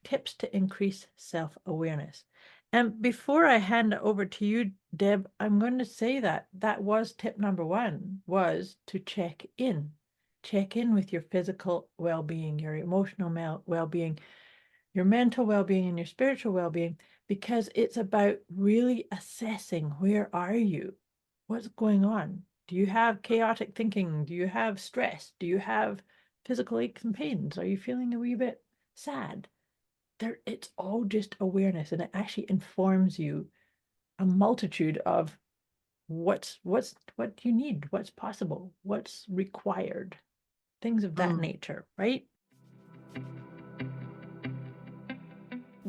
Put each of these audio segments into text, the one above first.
tips to increase self-awareness. And before I hand it over to you, Deb, I'm going to say that was tip number 1, was to check in. Check in with your physical well-being, your emotional well-being, your mental well-being, and your spiritual well-being, because it's about really assessing, where are you? What's going on? Do you have chaotic thinking? Do you have stress? Do you have physical aches and pains? Are you feeling a wee bit sad? It's all just awareness, and it actually informs you a multitude of what you need, what's possible, what's required, things of that nature, right?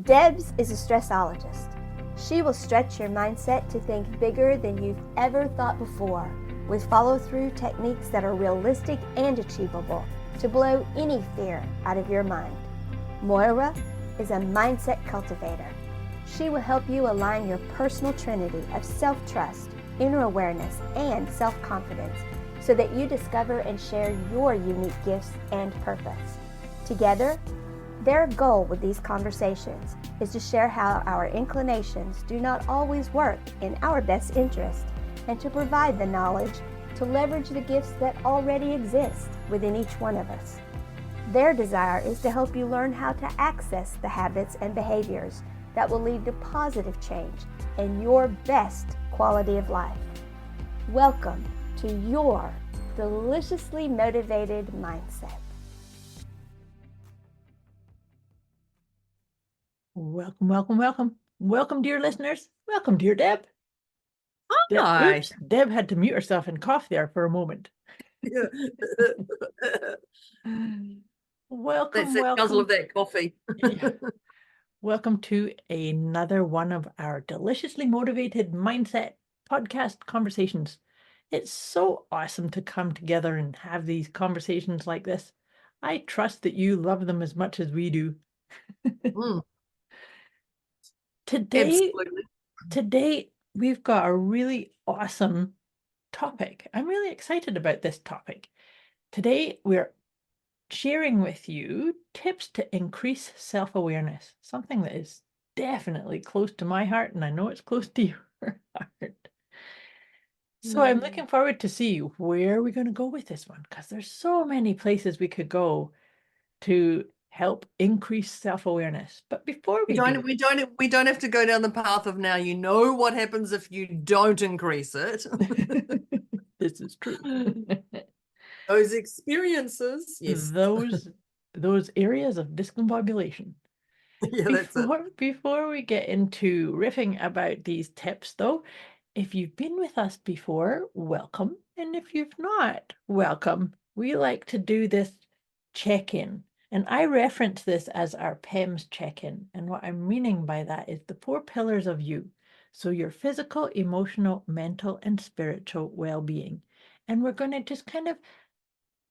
Debz is a stressologist. She will stretch your mindset to think bigger than you've ever thought before, with follow-through techniques that are realistic and achievable to blow any fear out of your mind. Moira is a mindset cultivator. She will help you align your personal trinity of self-trust, inner awareness, and self-confidence so that you discover and share your unique gifts and purpose. Together, their goal with these conversations is to share how our inclinations do not always work in our best interest, and to provide the knowledge to leverage the gifts that already exist within each one of us. Their desire is to help you learn how to access the habits and behaviors that will lead to positive change and your best quality of life. Welcome to your deliciously motivated mindset. Welcome, welcome, welcome. Welcome, dear listeners. Welcome, dear Deb. Hi. Deb had to mute herself and cough there for a moment. Welcome, That's the guzzle of welcome. that coffee. Yeah. Welcome to another one of our deliciously motivated mindset podcast conversations. It's so awesome to come together and have these conversations like this. I trust that you love them as much as we do. Today, we've got a really awesome topic. I'm really excited about this topic. Today, we're sharing with you tips to increase self-awareness, something that is definitely close to my heart, and I know it's close to your heart. So I'm looking forward to see where we're going to go with this one, because there's so many places we could go to help increase self-awareness. But before we don't have to go down the path of now. You know what happens if you don't increase it. This is true. Those experiences, yes. Those areas of discombobulation. Yeah, that's it. Before we get into riffing about these tips, though, if you've been with us before, welcome. And if you've not, welcome. We like to do this check-in. And I reference this as our PEMS check-in. And what I'm meaning by that is the 4 pillars of you. So your physical, emotional, mental, and spiritual well-being. And we're going to just kind of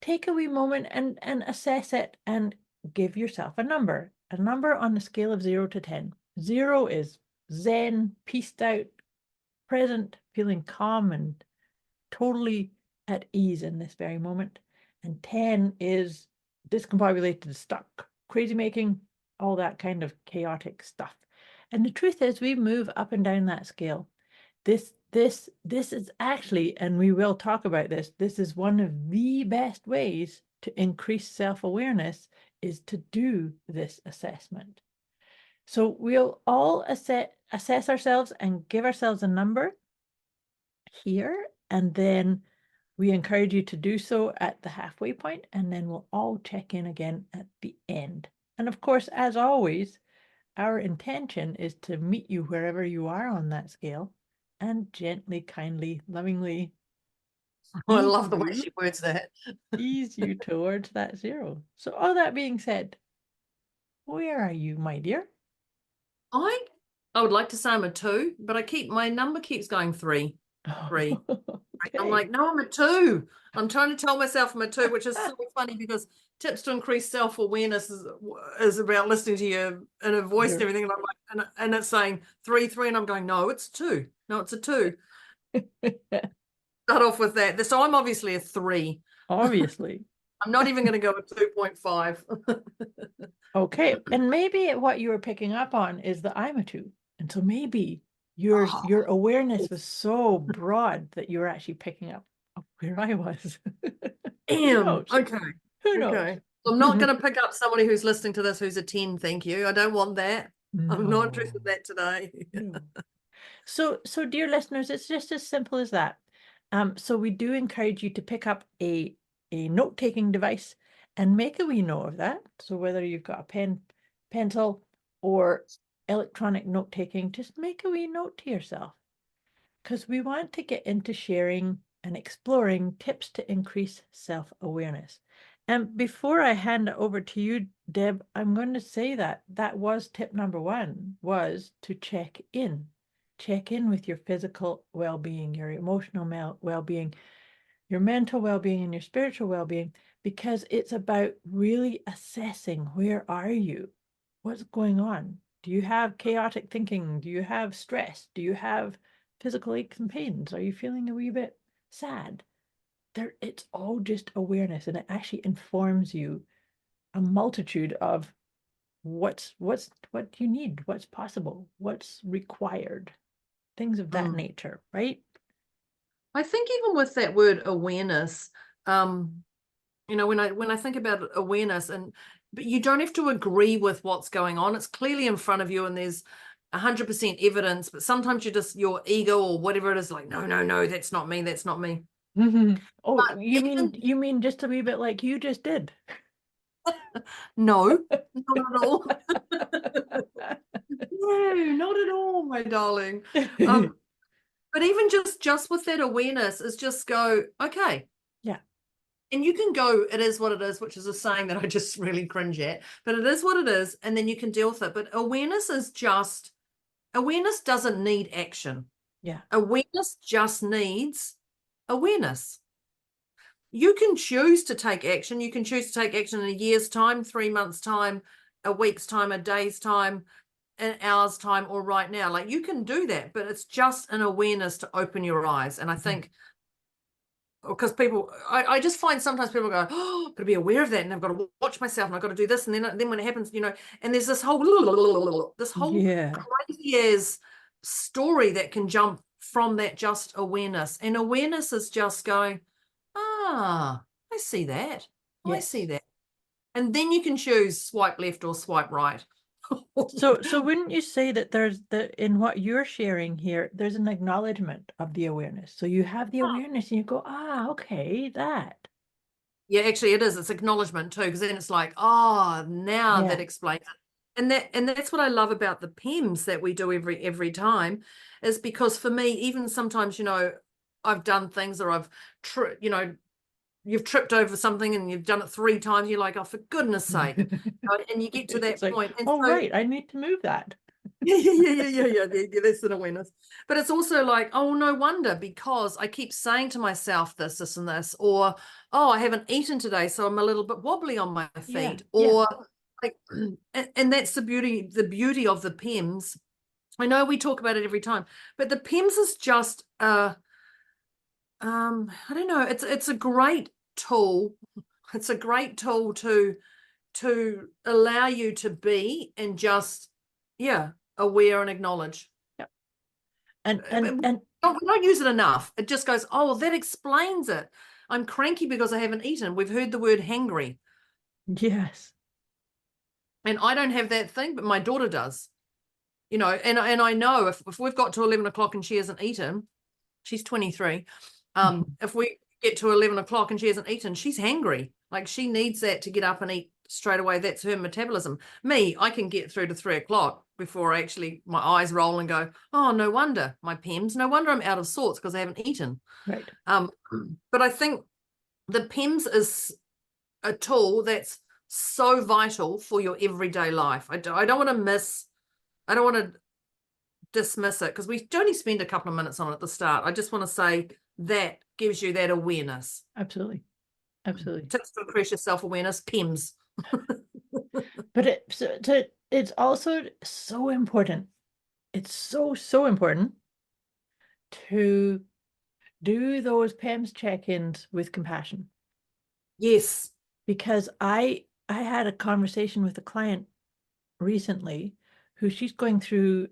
take a wee moment and assess it and give yourself a number on a scale of 0 to 10. 0 is zen, peaced out, present, feeling calm and totally at ease in this very moment. And 10 is discombobulated, stuck, crazy making, all that kind of chaotic stuff. And the truth is, we move up and down that scale. This is actually, and we will talk about this, this is one of the best ways to increase self-awareness, is to do this assessment. So we'll all assess ourselves and give ourselves a number here, and then we encourage you to do so at the halfway point, and then we'll all check in again at the end. And of course, as always, our intention is to meet you wherever you are on that scale and gently, kindly, lovingly I love the way she words that. ease you towards that 0. So all that being said, where are you, my dear? I would like to say I'm a 2, but my number keeps going 3. 3. Okay. I'm like, no, I'm a 2. I'm trying to tell myself I'm a 2, which is so funny because tips to increase self-awareness is about listening to your inner voice and everything. And I'm like, and it's saying 3, and I'm going, no, it's 2. No, it's a 2. Start off with that. So I'm obviously a 3. Obviously. I'm not even going to go with 2.5. Okay, and maybe what you were picking up on is that I'm a 2. And so maybe your awareness was so broad that you were actually picking up where I was. Who knows? Okay. Who knows? Okay. I'm not going to pick up somebody who's listening to this who's a 10. Thank you. I don't want that. I'm not interested in that today. No. So dear listeners, it's just as simple as that. So we do encourage you to pick up a note-taking device and make a wee note of that. So whether you've got a pen, pencil, or electronic note-taking, just make a wee note to yourself. Because we want to get into sharing and exploring tips to increase self-awareness. And before I hand it over to you, Deb, I'm going to say that was tip number 1, was to check in. Check in with your physical well-being, your emotional well-being, your mental well-being, and your spiritual well-being, because it's about really assessing, where are you? What's going on? Do you have chaotic thinking? Do you have stress? Do you have physical aches and pains? Are you feeling a wee bit sad? It's all just awareness, and it actually informs you a multitude of what you need, what's possible, what's required, things of that nature, right? I think even with that word awareness, you know, when I think about awareness, but you don't have to agree with what's going on. It's clearly in front of you and there's 100% evidence, but sometimes your ego or whatever it is, like, no, that's not me. That's not me. Oh, But you mean just a wee bit like you just did? No, not at all. No, not at all, my darling. But even just with that awareness is just go, okay. Yeah. And you can go, it is what it is, which is a saying that I just really cringe at, but it is what it is, and then you can deal with it. But awareness doesn't need action. Yeah. Awareness just needs awareness. You can choose to take action. You can choose to take action in a year's time, 3 months' time, a week's time, a day's time, an hour's time, or right now. Like, you can do that, but it's just an awareness to open your eyes. And I think, because I just find sometimes people go, oh, I've got to be aware of that, and I've got to watch myself, and I've got to do this, and then when it happens, you know, and there's this whole crazy as story that can jump from that just awareness. And awareness is just going, I see that. I see that. And then you can choose swipe left or swipe right. So wouldn't you say that in what you're sharing here, there's an acknowledgement of the awareness. So you have the awareness and you go, okay, that. Yeah, actually it is. It's acknowledgement too, because then it's like, now that explains it. And that's what I love about the PEMs that we do every time, is because for me, even sometimes, you know, I've done things, or I've you've tripped over something and you've done it 3 times. You're like, oh, for goodness sake. And you get to that point. And right, I need to move that. Yeah. That's an awareness. But it's also like, oh, no wonder, because I keep saying to myself this and this, or, oh, I haven't eaten today, so I'm a little bit wobbly on my feet. Or like, and that's the beauty of the PEMs. I know we talk about it every time, but the PEMs is just I don't know, it's a great tool. It's a great tool to allow you to be and just aware and acknowledge. And we don't use it enough. It just goes, oh, well, that explains it. I'm cranky because I haven't eaten. We've heard the word hangry. Yes. And I don't have that thing, but my daughter does. You know, and I know if we've got to 11 o'clock and she hasn't eaten, she's 23. If we get to 11 o'clock and she hasn't eaten, she's hangry. Like, she needs that to get up and eat straight away. That's her metabolism. Me, I can get through to 3 o'clock before my eyes roll and go, oh, no wonder my PEMs, no wonder I'm out of sorts because I haven't eaten. Right. But I think the PEMs is a tool that's so vital for your everyday life. I don't want to dismiss it, because we only spend a couple of minutes on it at the start. I just want to say that gives you that awareness. Absolutely. Tips to increase your self-awareness, PEMs. But it's also so important. It's so important to do those PEMs check-ins with compassion. Yes. because I had a conversation with a client recently who she's going through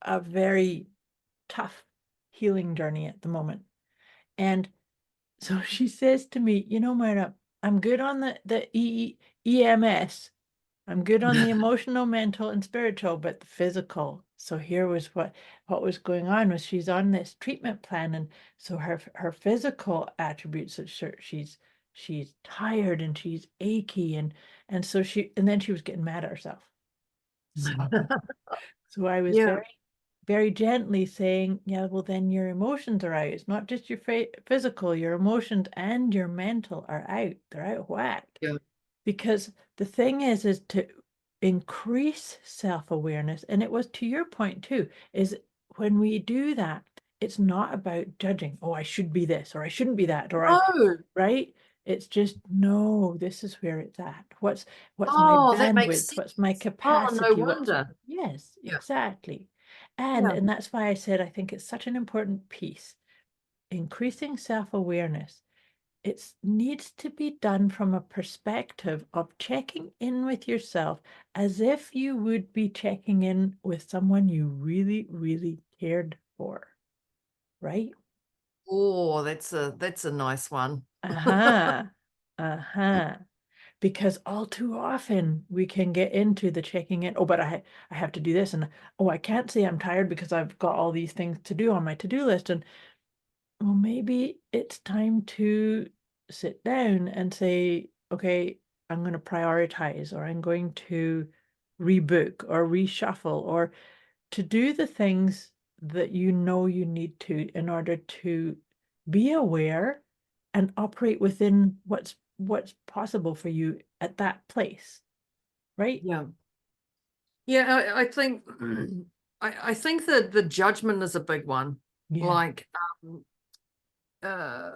a very tough healing journey at the moment. And so she says to me, Moira, I'm good on the EMS. I'm good on the emotional, mental, and spiritual, but the physical. So here was what was going on was she's on this treatment plan, and so her physical attributes that she's tired and she's achy, and so then she was getting mad at herself. So I was Yeah. very, very gently saying, yeah, well, then your emotions are out. It's not just your physical, your emotions and your mental are out. They're out of whack. Yeah. Because the thing is to increase self-awareness, and it was to your point too, is when we do that, it's not about judging, oh, I should be this, or I shouldn't be that, or Oh, right? It's just, no, this is where it's at. What's my oh, that makes bandwidth? sense. What's my Oh, no capacity? wonder. Yes, Yeah. exactly. And Yeah. and that's why I said I think it's such an important piece. Increasing self-awareness, it needs to be done from a perspective of checking in with yourself as if you would be checking in with someone you really, really cared for, right? Oh, that's a nice one. Uh-huh. Uh-huh. Because all too often we can get into the checking in, oh, but I have to do this, and oh, I can't say I'm tired because I've got all these things to do on my to-do list. And well, maybe it's time to sit down and say, okay, I'm going to prioritize, or I'm going to rebook or reshuffle, or to do the things that you know you need to in order to be aware and operate within what's possible for you at that place, right? Yeah. Yeah, I think I think that the judgment is a big one. Yeah. Like uh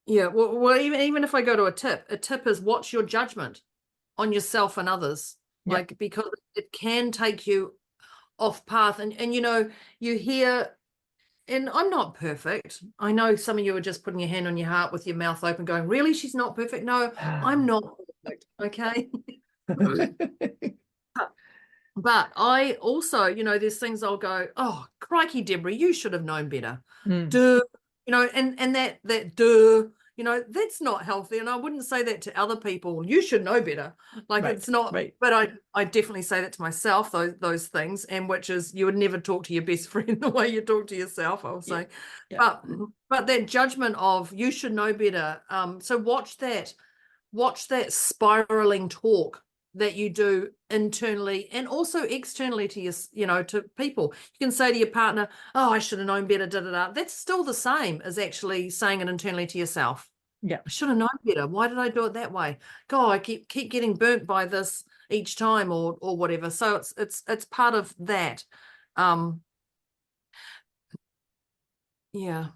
yeah, well even if I go to a tip is what's your judgment on yourself and others? Yeah. Like because it can take you off path and you hear and I'm not perfect. I know some of you are just putting your hand on your heart with your mouth open going, really, she's not perfect? No, I'm not perfect. Okay. But I also, there's things I'll go, oh, crikey, Deborah, you should have known better. Mm, Duh, and that duh, that's not healthy. And I wouldn't say that to other people. You should know better. Like right, it's not, right. but I definitely say that to myself, those things, and which is you would never talk to your best friend the way you talk to yourself, I'll Yeah. say. Yeah. But that judgment of you should know better. So watch that spiraling talk that you do internally and also externally to to people. You can say to your partner, oh, I should have known better, da, da, da. That's still the same as actually saying it internally to yourself. Yeah. I should have known better. Why did I do it that way? God, I keep getting burnt by this each time or whatever. So it's part of that. Um yeah.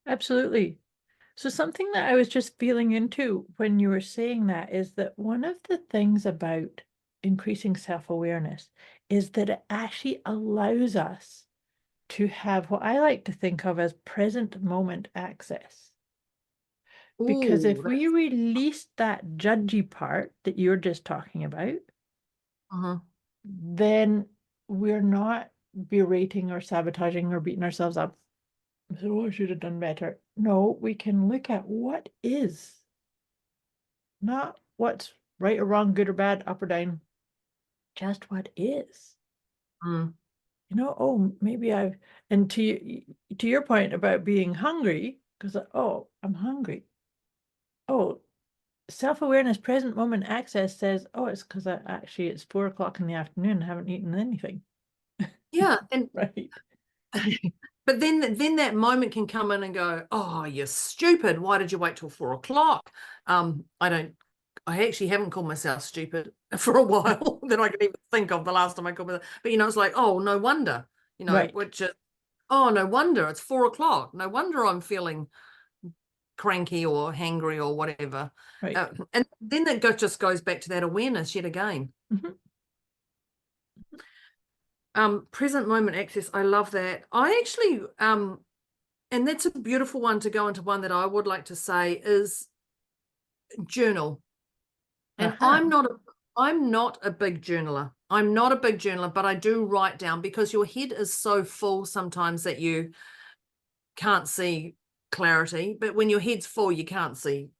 Absolutely. So something that I was just feeling into when you were saying that is that one of the things about increasing self-awareness is that it actually allows us to have what I like to think of as present moment access. Because Ooh, if we release that judgy part that you're just talking about, uh-huh. then we're not berating or sabotaging or beating ourselves up. So I should have done better. No, we can look at what is, not what's right or wrong, good or bad, up or down, just what is. Mm. Oh, maybe and to your point about being hungry, because oh, I'm hungry. Oh, self-awareness, present moment access says, oh, it's because it's 4 o'clock in the afternoon, I haven't eaten anything. Yeah, and Right. but then that moment can come in and go, oh, you're stupid. Why did you wait till 4 o'clock? I actually haven't called myself stupid for a while that I can even think of the last time I called myself. But it's like, oh, no wonder, Right. which is, oh, no wonder it's 4 o'clock. No wonder I'm feeling cranky or hangry or whatever. Right. And then that just goes back to that awareness yet again. Mm-hmm. Present moment access. I love that. I actually, and that's a beautiful one to go into. One that I would like to say is journal. And Uh-huh. I'm not a big journaler. I'm not a big journaler, but I do write down because your head is so full sometimes that you can't see clarity. But when your head's full, you can't see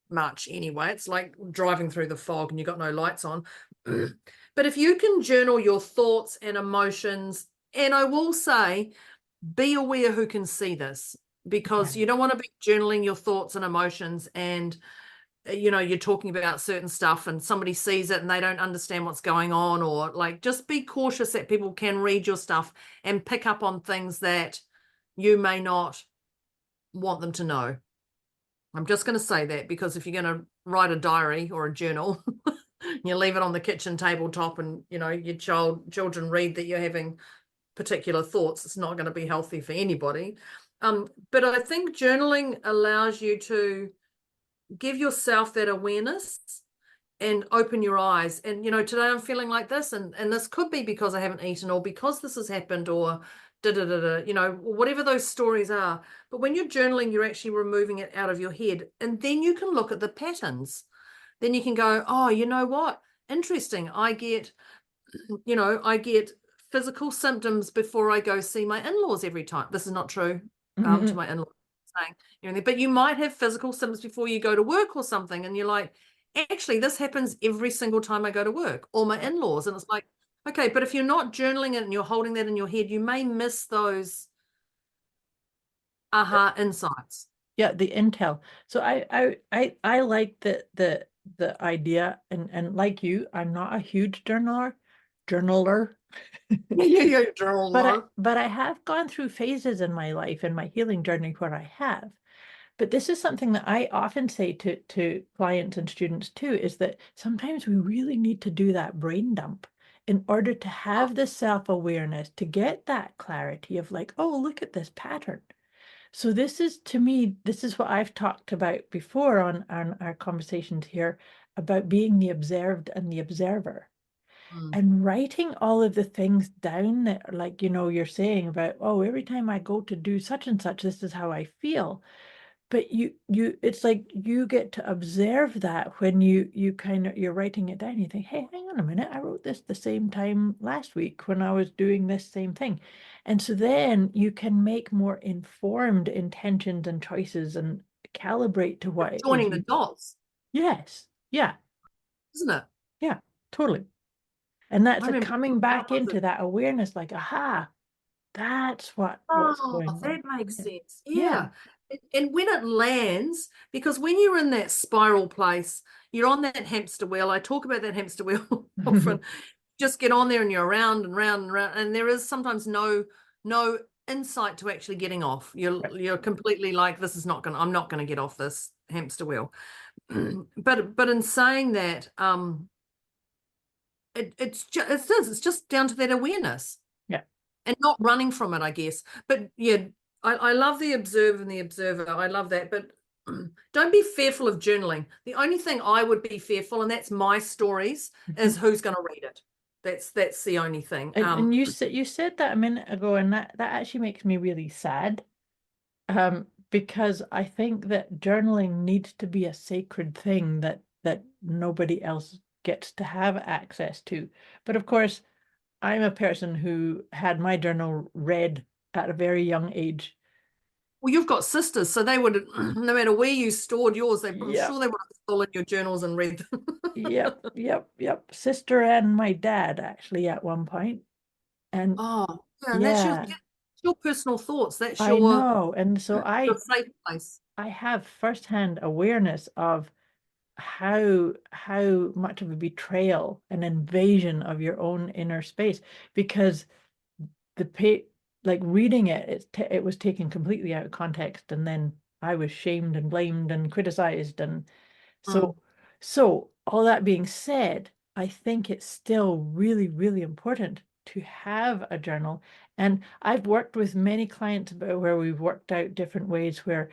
much anyway. It's like driving through the fog and you've got no lights on. But if you can journal your thoughts and emotions, and I will say, be aware who can see this, because Yeah. you don't want to be journaling your thoughts and emotions and you're talking about certain stuff and somebody sees it and they don't understand what's going on, or like, just be cautious that people can read your stuff and pick up on things that you may not want them to know. I'm just going to say that, because if you're going to write a diary or a journal, you leave it on the kitchen tabletop and your children read that you're having particular thoughts, it's not going to be healthy for anybody. But I think journaling allows you to give yourself that awareness and open your eyes. And today I'm feeling like this, and this could be because I haven't eaten, or because this has happened, or da da da da, whatever those stories are. But when you're journaling, you're actually removing it out of your head, and then you can look at the patterns. Then you can go, oh, you know what? Interesting. I get physical symptoms before I go see my in-laws every time. This is not true to my in-laws, saying, but you might have physical symptoms before you go to work or something, and you're like, actually, this happens every single time I go to work or my in-laws. And it's like, okay, but if you're not journaling it and you're holding that in your head, you may miss those aha insights. Yeah, the intel. So I like the idea, and like you, I'm not a huge journaler. Yeah, journal. But I have gone through phases in my life in my healing journey where I have. But this is something that I often say to clients and students too, is that sometimes we really need to do that brain dump in order to have the self-awareness, to get that clarity of like, oh, look at this pattern. So this is, to me, this is what I've talked about before on our conversations here about being the observed and the observer. And writing all of the things down that, like, you're saying about, oh, every time I go to do such and such, this is how I feel. But it's like you get to observe that when you kind of, you're writing it down. You think, hey, hang on a minute, I wrote this the same time last week when I was doing this same thing. And so then you can make more informed intentions and choices and calibrate to what it is Joining the you. dots, Yes. Yeah. isn't it? Yeah. Totally. And I that's a remember coming back into that awareness, like, aha, that's what's oh, going that on. makes sense. Yeah. Yeah. And when it lands, because when you're in that spiral place, you're on that hamster wheel. I talk about that hamster wheel often. Just get on there and you're around and round and round. And there is sometimes no insight to actually getting off. You're completely like, this is not gonna, I'm not gonna get off this hamster wheel. But in saying that, it's just down to that awareness. Yeah. And not running from it, I guess. But yeah, I love the observe and the observer. I love that. But don't be fearful of journaling. The only thing I would be fearful, and that's my stories, is who's going to read it. That's the only thing. And you said that a minute ago, and that actually makes me really sad. Because I think that journaling needs to be a sacred thing that nobody else gets to have access to. But of course, I'm a person who had my journal read at a very young age. Well, you've got sisters, so they would, no matter where you stored yours, I'm Yep, sure they would have stolen your journals and read them. yep. Sister and my dad actually at one point. And Oh, yeah, and that's yeah, your personal thoughts. That's I your know. And so your safe place. I have firsthand awareness of how much of a betrayal, an invasion of your own inner space, because the like reading it was taken completely out of context, and then I was shamed and blamed and criticized, and Mm. so all that being said, I think it's still really, really important to have a journal. And I've worked with many clients about where we've worked out different ways where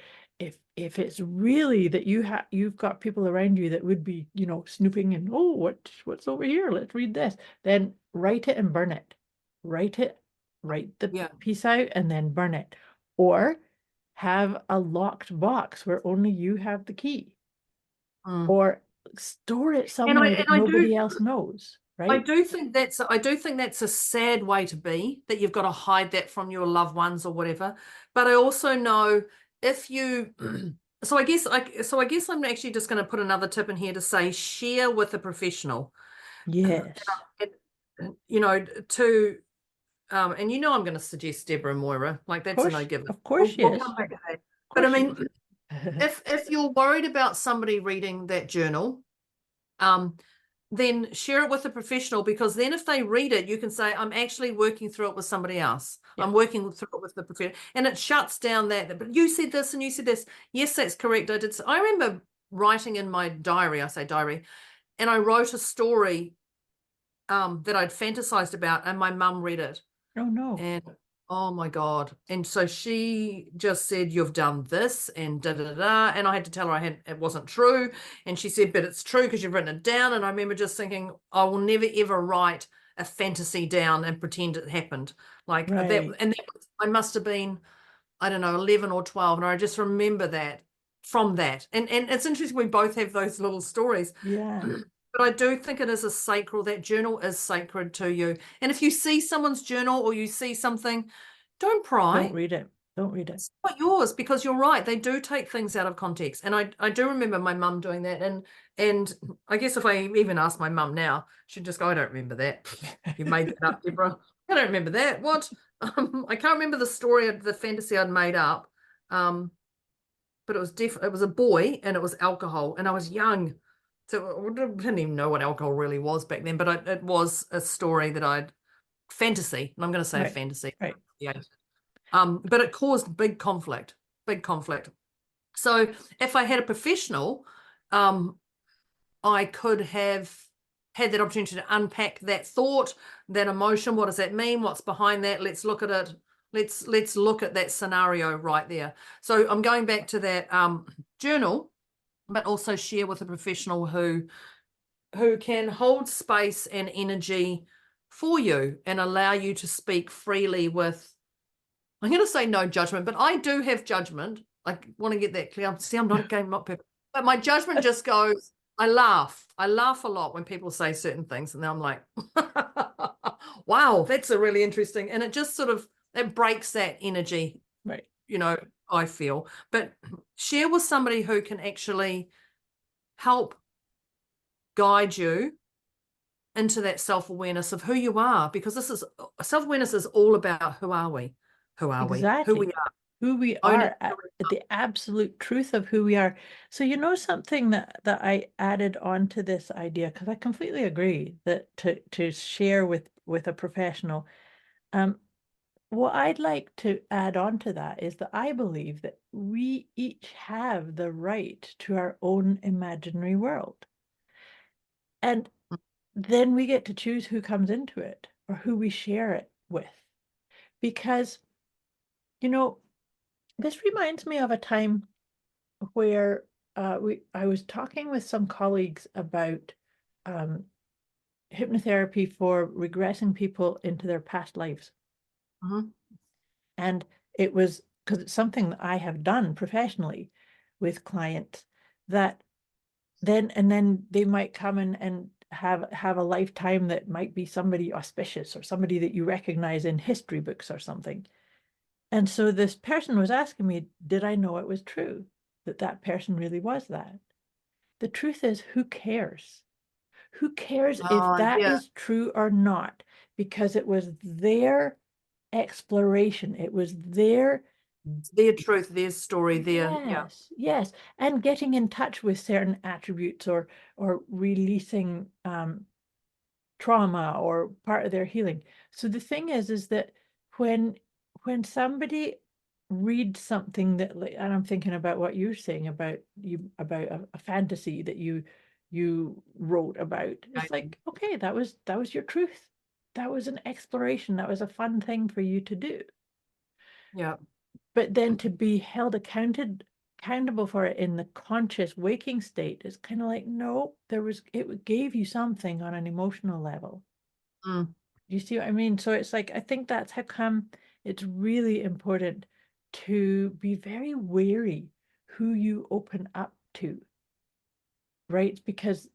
if it's really that you've got people around you that would be, snooping and, oh, what's over here? Let's read this. Then write it and burn it. Write it, write the Yeah. piece out and then burn it. Or have a locked box where only you have the key. or store it And somewhere that I nobody else knows, I right? do think that's a sad way to be, that you've got to hide that from your loved ones or whatever. But I also know if you so I guess I'm actually just going to put another tip in here to say share with a professional. Yes. You know, to and you know I'm going to suggest Deborah and Moira, like that's a no given. Of course she We'll is. come back to that. Of But I course she mean, is. if you're worried about somebody reading that journal, um, then share it with a professional, because then if they read it, you can say, I'm actually working through it with somebody else. Yeah. I'm working through it with the professional. And it shuts down that, but you said this and you said this. Yes, that's correct. I remember writing in my diary, I say diary, and I wrote a story that I'd fantasized about, and my mum read it. Oh no. And oh my God. And so she just said, you've done this and da da da. And I had to tell her it wasn't true. And she said, but it's true because you've written it down. And I remember just thinking, I will never ever write a fantasy down and pretend it happened. Like that. Right. And I must have been, I don't know, 11 or 12. And I just remember that from that. And it's interesting, we both have those little stories. Yeah. But I do think it is that journal is sacred to you. And if you see someone's journal or you see something, don't pry. Don't read it. Don't read it. It's not yours, because you're right. They do take things out of context. And I do remember my mum doing that. And I guess if I even ask my mum now, she'd just go, I don't remember that. You made that up, Deborah. I don't remember that. What? I can't remember the story of the fantasy I'd made up. But it was it was a boy and it was alcohol, and I was young. So I didn't even know what alcohol really was back then, but it was a story that fantasy, and I'm going to say a fantasy. Right. Yeah. But it caused big conflict. So if I had a professional, I could have had that opportunity to unpack that thought, that emotion. What does that mean? What's behind that? Let's look at it. Let's look at that scenario right there. So I'm going back to that journal, but also share with a professional who can hold space and energy for you and allow you to speak freely with, I'm going to say no judgment, but I do have judgment. I want to get that clear. See, I'm not a game, not perfect, but my judgment just goes, I laugh a lot when people say certain things, and then I'm like, wow, that's a really interesting, and it just sort of, it breaks that energy, Right. you know, I feel. But share with somebody who can actually help guide you into that self-awareness of who you are, because self-awareness is all about who are we, who Exactly. we are, Who we are, the absolute truth of who we are. So you know something that I added on to this idea, because I completely agree that to share with a professional. What I'd like to add on to that is that I believe that we each have the right to our own imaginary world. And then we get to choose who comes into it or who we share it with. Because, you know, this reminds me of a time where I was talking with some colleagues about hypnotherapy for regressing people into their past lives. Mm-hmm. And it was because it's something that I have done professionally with clients, that then they might come in and have a lifetime that might be somebody auspicious or somebody that you recognize in history books or something. And so this person was asking me, did I know it was true that that person really was that? The truth is, who cares? Who cares if that is true or not? Because it was their exploration. It was their truth, their story, yes, and getting in touch with certain attributes or releasing trauma or part of their healing. So the thing is that when somebody reads something that, like, and I'm thinking about what you're saying about a fantasy that you wrote about, it's like, okay, that was your truth. That was an exploration. That was a fun thing for you to do. Yeah. But then to be held accountable for it in the conscious waking state is kind of like, no, it gave you something on an emotional level. Mm. You see what I mean? So it's like, I think that's how come it's really important to be very wary who you open up to. right? Because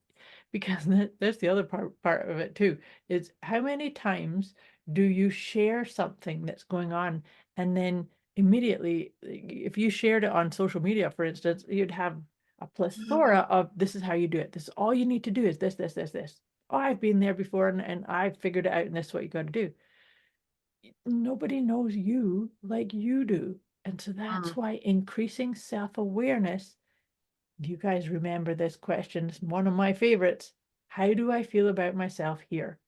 there's the other part of it too, is how many times do you share something that's going on, and then immediately, if you shared it on social media, for instance, you'd have a plethora of, this is how you do it. This is all you need to do is this, this, this, this. Oh, I've been there before, and I've figured it out, and this is what you got to do. Nobody knows you like you do. And so that's why increasing self-awareness, you guys remember this question, it's one of my favorites. How do I feel about myself here?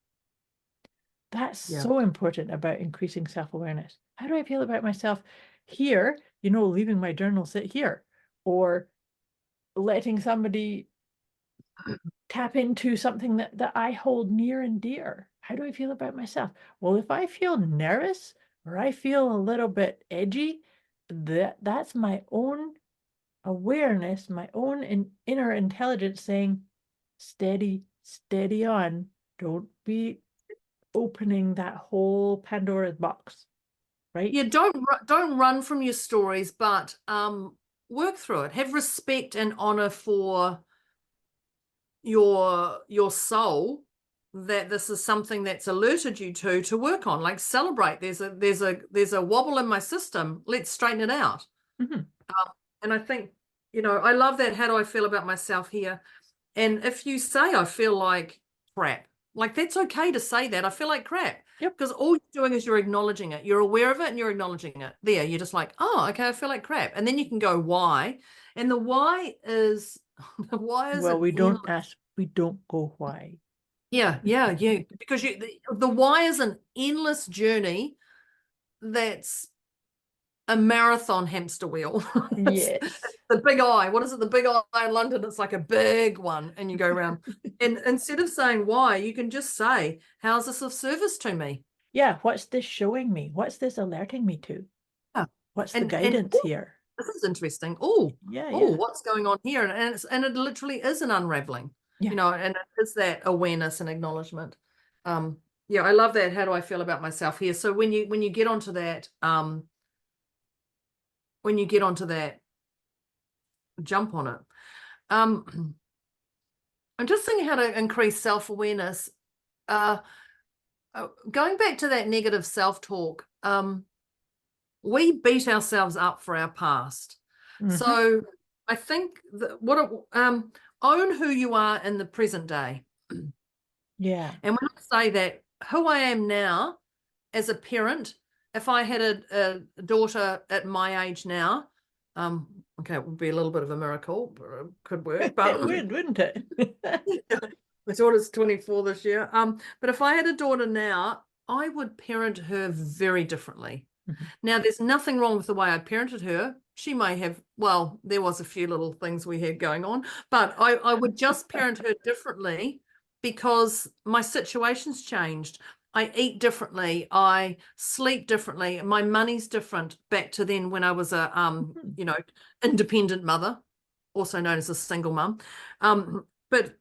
That's so important about increasing self-awareness. How do I feel about myself here? Leaving my journal sit here, or letting somebody tap into something that I hold near and dear. How do I feel about myself? Well, if I feel nervous or I feel a little bit edgy, that's my own awareness, my own inner intelligence saying, steady, steady on. Don't be opening that whole Pandora's box, right? Yeah, don't run from your stories, but work through it. Have respect and honor for your soul, that this is something that's alerted you to work on. Like, celebrate. There's a wobble in my system. Let's straighten it out. Mm-hmm. And I think, I love that. How do I feel about myself here? And if you say, I feel like crap, like, that's okay to say that. I feel like crap. Yep. Because all you're doing is you're acknowledging it. You're aware of it and you're acknowledging it. There, you're just like, oh, okay, I feel like crap. And then you can go, why? And the why is, why is Well, it we don't endless? go why. Yeah. Because the why is an endless journey that's a marathon hamster wheel. Yes. The big eye. What is it? The big eye in London. It's like a big one, and you go around. And instead of saying why, you can just say, how's this of service to me? Yeah, what's this showing me? What's this alerting me to? Yeah. What's the And guidance ooh, here? this is interesting. Yeah. What's going on here? And it literally is an unraveling, Yeah. and it is that awareness and acknowledgement. Yeah, I love that. How do I feel about myself here? So when you get onto that, jump on it. I'm just thinking how to increase self-awareness. Going back to that negative self-talk, we beat ourselves up for our past. Mm-hmm. So I think that own who you are in the present day. Yeah. And when I say that, who I am now as a parent, if I had a daughter at my age now, okay, it would be a little bit of a miracle, but it could work. But It would, wouldn't it? my daughter's 24 this year. But if I had a daughter now, I would parent her very differently. Mm-hmm. Now, there's nothing wrong with the way I parented her. She may have, well, there was a few little things we had going on, but I would just parent her differently because my situation's changed. I eat differently. I sleep differently. My money's different back to then when I was a, independent mother, also known as a single mum. But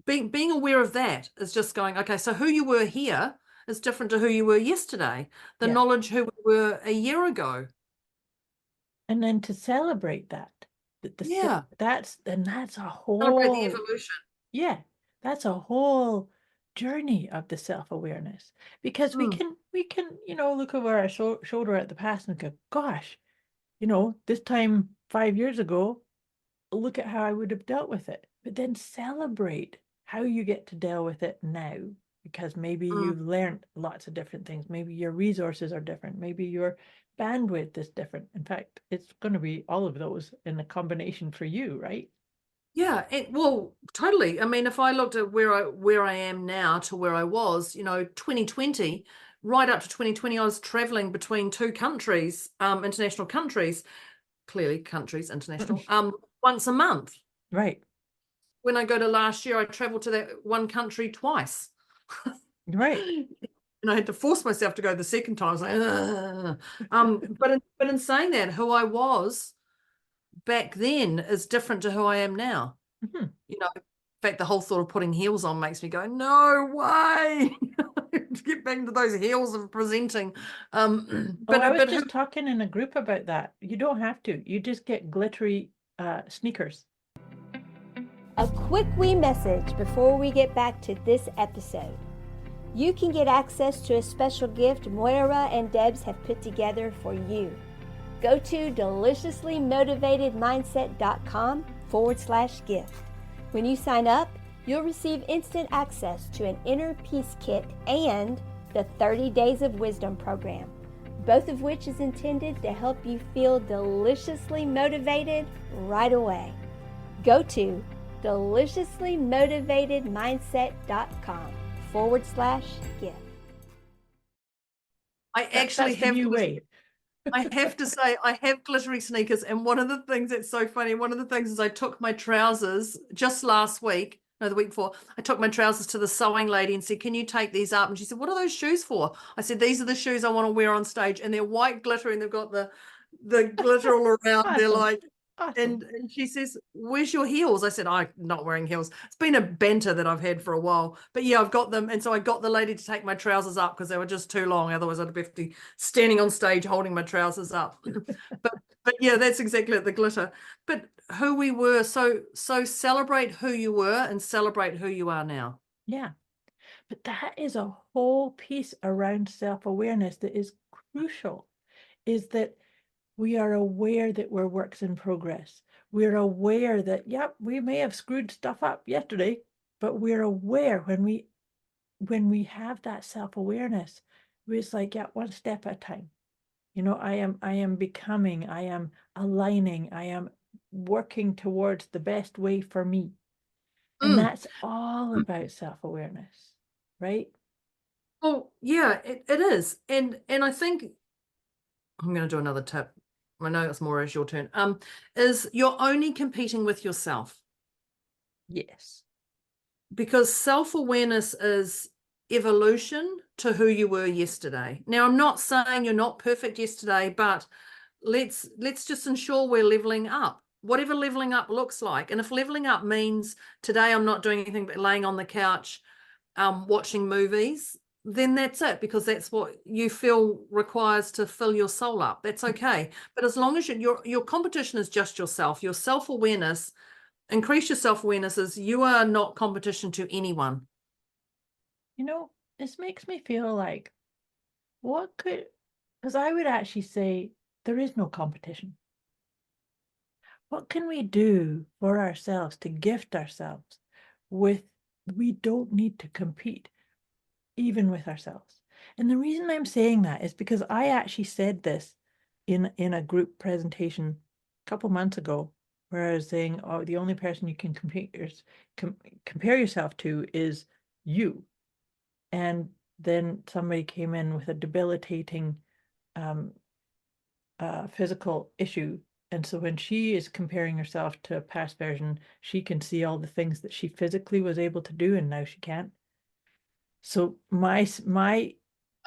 being aware of that is just going, okay, so who you were here is different to who you were yesterday. The knowledge who we were a year ago. And then to celebrate that. That's a whole, celebrate the evolution. Yeah, that's a whole journey of the self-awareness, because we can look over our shoulder at the past and go, gosh, this time 5 years ago, look at how I would have dealt with it. But then celebrate how you get to deal with it now, because maybe you've learned lots of different things. Maybe your resources are different. Maybe your bandwidth is different. In fact, it's going to be all of those in a combination for you, right? Yeah, well, totally. I mean, if I looked at where I am now to where I was, 2020, right up to 2020, I was traveling between two countries, international countries, clearly countries, international, once a month. Right. When I go to last year, I traveled to that one country twice. Right. And I had to force myself to go the second time. I was like, but in saying that, who I was back then is different to who I am now. Mm-hmm. In fact, the whole thought of putting heels on makes me go, no way. To get back to those heels of presenting. But I was just talking in a group about that. You don't have to. You just get glittery sneakers. A quick wee message before we get back to this episode. You can get access to a special gift Moira and Debz have put together for you. Go to deliciouslymotivatedmindset.com/gift. When you sign up, you'll receive instant access to an inner peace kit and the 30 Days of Wisdom program, both of which is intended to help you feel deliciously motivated right away. Go to deliciouslymotivatedmindset.com/gift. I actually That's the have new way. I have to say, I have glittery sneakers. And one of the things that's so funny, one of the things is I took my trousers just last week, no, the week before, I took my trousers to the sewing lady and said, can you take these up? And she said, what are those shoes for? I said, these are the shoes I want to wear on stage. And they're white glitter and they've got the glitter all around. They're Awesome. like, Awesome. and she says, where's your heels? I said, I'm not wearing heels. It's been a banter that I've had for a while. But yeah, I've got them. And so I got the lady to take my trousers up because they were just too long. Otherwise, I'd have to be standing on stage holding my trousers up. but yeah, that's exactly it, the glitter. But who we were, so celebrate who you were and celebrate who you are now. Yeah. But that is a whole piece around self-awareness that is crucial, is that we are aware that we're works in progress. We're aware that, yep, we may have screwed stuff up yesterday, but we're aware when we have that self-awareness, it's like, yeah, one step at a time. You know, I am becoming, I am aligning, I am working towards the best way for me. And that's all about self-awareness, right? Well, yeah, it is. And I think I'm going to do another tip. I know it's Moira, it's your turn. Is you're only competing with yourself. Yes. Because self-awareness is evolution to who you were yesterday. Now, I'm not saying you're not perfect yesterday, but let's just ensure we're leveling up, whatever leveling up looks like. And if leveling up means today I'm not doing anything but laying on the couch, watching movies, then that's it, because that's what you feel requires to fill your soul up. That's okay. But as long as your competition is just yourself, your self-awareness, increase your self-awareness is you are not competition to anyone. You know, this makes me feel like, because I would actually say there is no competition. What can we do for ourselves to gift ourselves with, we don't need to compete even with ourselves. And the reason I'm saying that is because I actually said this in a group presentation a couple months ago, where I was saying, oh, the only person you can compare yourself to is you. And then somebody came in with a debilitating physical issue. And so when she is comparing herself to a past version, she can see all the things that she physically was able to do and now she can't. So my I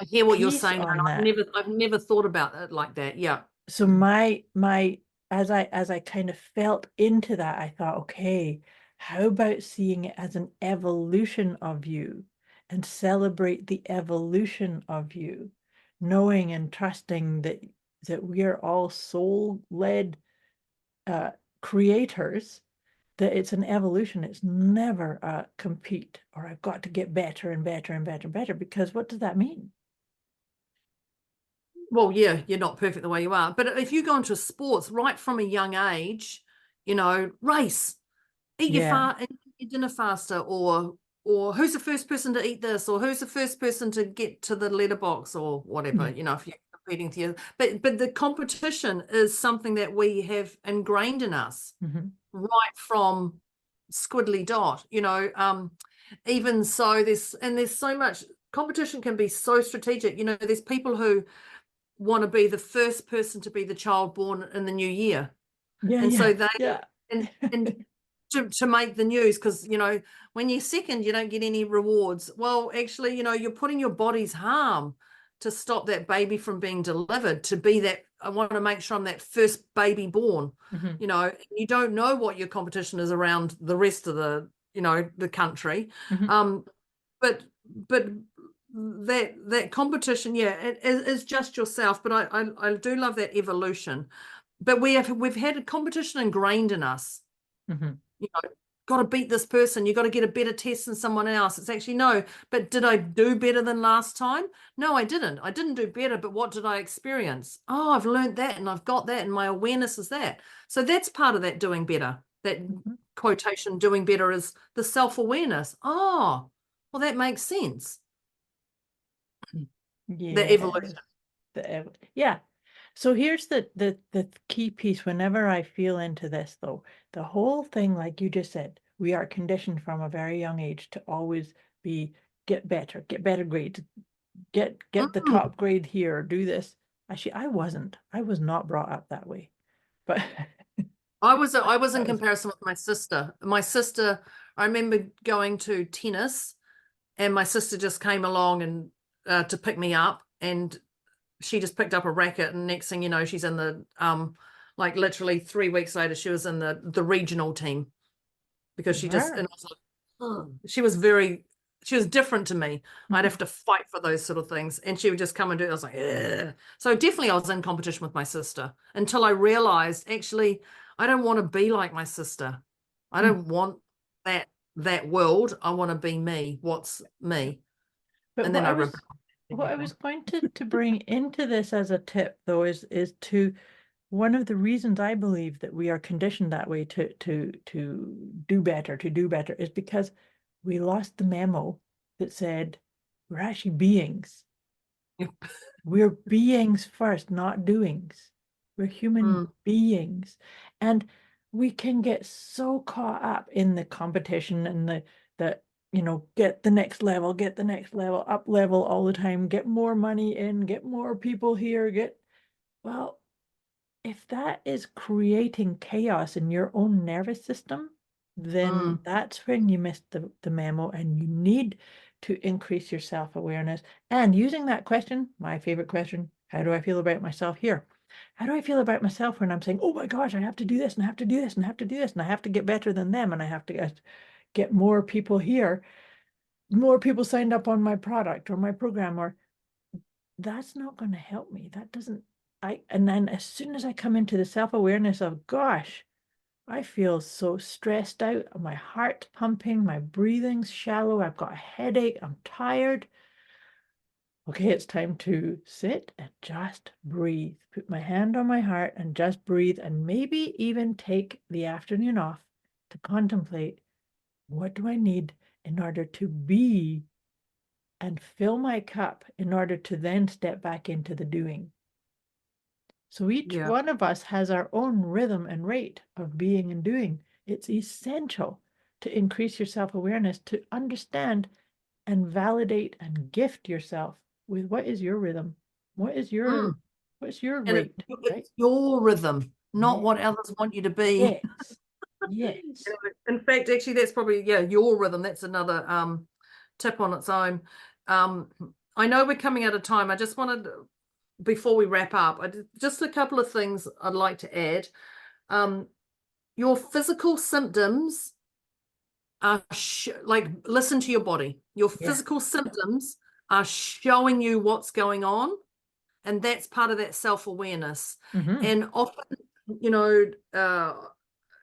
hear what you're piece saying, on and that. I've never thought about it like that. Yeah. So my as I kind of felt into that, I thought, okay, how about seeing it as an evolution of you and celebrate the evolution of you, knowing and trusting that we are all soul-led creators, that it's an evolution. It's never a compete, or I've got to get better and better and better and better, because what does that mean? Well, yeah, you're not perfect the way you are. But if you go into sports right from a young age, race, eat your dinner faster, or who's the first person to eat this, or who's the first person to get to the letterbox, or whatever, if you're competing to you. But the competition is something that we have ingrained in us right from squiddly dot, even so there's so much competition can be so strategic. There's people who want to be the first person to be the child born in the new year. So they and to make the news, because when you're second you don't get any rewards. Well, actually, you're putting your body's harm to stop that baby from being delivered, to be that, I want to make sure I'm that first baby born. You don't know what your competition is around the rest of the the country. But that competition, it is just yourself. But I do love that evolution. But we've had a competition ingrained in us, got to beat this person. You got to get a better test than someone else. It's actually no, but did I do better than last time? No, I didn't. I didn't do better, but what did I experience? Oh, I've learned that and I've got that and my awareness is that. So that's part of that doing better. That quotation, doing better, is the self-awareness. Oh, well, that makes sense. The evolution. Yeah. So here's the key piece. Whenever I feel into this, though, the whole thing, like you just said, we are conditioned from a very young age to always get better grades, get the top grade here, do this. Actually, I was not brought up that way, but I was in comparison with my sister. I remember going to tennis, and my sister just came along and to pick me up, and she just picked up a racket, and next thing you know, she's in the like literally 3 weeks later, she was in the regional team, because she just, and I was like, oh, she was different to me. I'd have to fight for those sort of things, and she would just come and do it. I was like, ugh. So definitely I was in competition with my sister until I realized, actually, I don't want to be like my sister. I don't want that world. I want to be me. What's me? But and then what I was going to bring into this as a tip, though, is to one of the reasons I believe that we are conditioned that way to do better, is because we lost the memo that said we're actually beings. We're beings first, not doings. We're human beings. And we can get so caught up in the competition and the get the next level, up level all the time, get more money in, get more people here, well, if that is creating chaos in your own nervous system, then that's when you missed the memo, and you need to increase your self-awareness. And using that question, my favorite question, how do I feel about myself here? How do I feel about myself when I'm saying, oh my gosh, I have to do this and I have to do this and I have to do this and I have to get better than them and I have to get more people here, more people signed up on my product or my program, or that's not going to help me. That doesn't, and then as soon as I come into the self-awareness of, gosh, I feel so stressed out, my heart's pumping, my breathing's shallow, I've got a headache, I'm tired. Okay, it's time to sit and just breathe. Put my hand on my heart and just breathe, and maybe even take the afternoon off to contemplate, what do I need in order to be and fill my cup in order to then step back into the doing. So each one of us has our own rhythm and rate of being and doing. It's essential to increase your self-awareness, to understand and validate and gift yourself with what is your rhythm, what's your rate. It's your rhythm, not what others want you to be. Yes. In fact, actually, that's probably your rhythm. That's another tip on its own. I know we're coming out of time. I just wanted, before we wrap up, just a couple of things I'd like to add. Your physical symptoms are like, listen to your body. Your physical symptoms are showing you what's going on, and that's part of that self-awareness. And often, a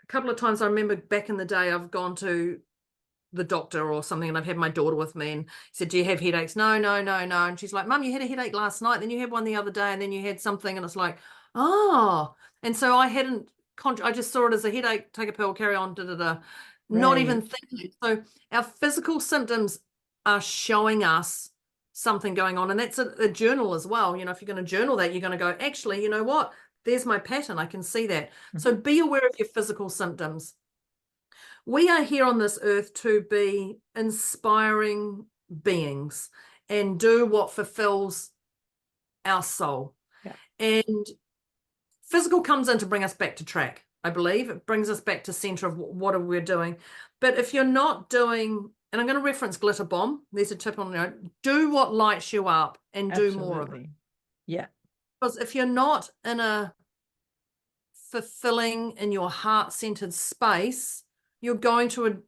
couple of times I remember back in the day, I've gone to the doctor or something, and I've had my daughter with me, and he said, do you have headaches? No. And she's like, Mum, you had a headache last night, then you had one the other day, and then you had something, and it's like, oh. And so I just saw it as a headache, take a pill, carry on, not even thinking. So our physical symptoms are showing us something going on, and that's a journal as well. If you're going to journal that, you're going to go, actually, you know what, there's my pattern, I can see that. So be aware of your physical symptoms. We are here on this earth to be inspiring beings and do what fulfills our soul. And physical comes in to bring us back to track, I believe. It brings us back to center of what we're doing. But if you're not doing, and I'm going to reference Glitter Bomb, there's a tip on there, do what lights you up and do more of it. Yeah. Because if you're not in a fulfilling, in your heart-centered space, you're going to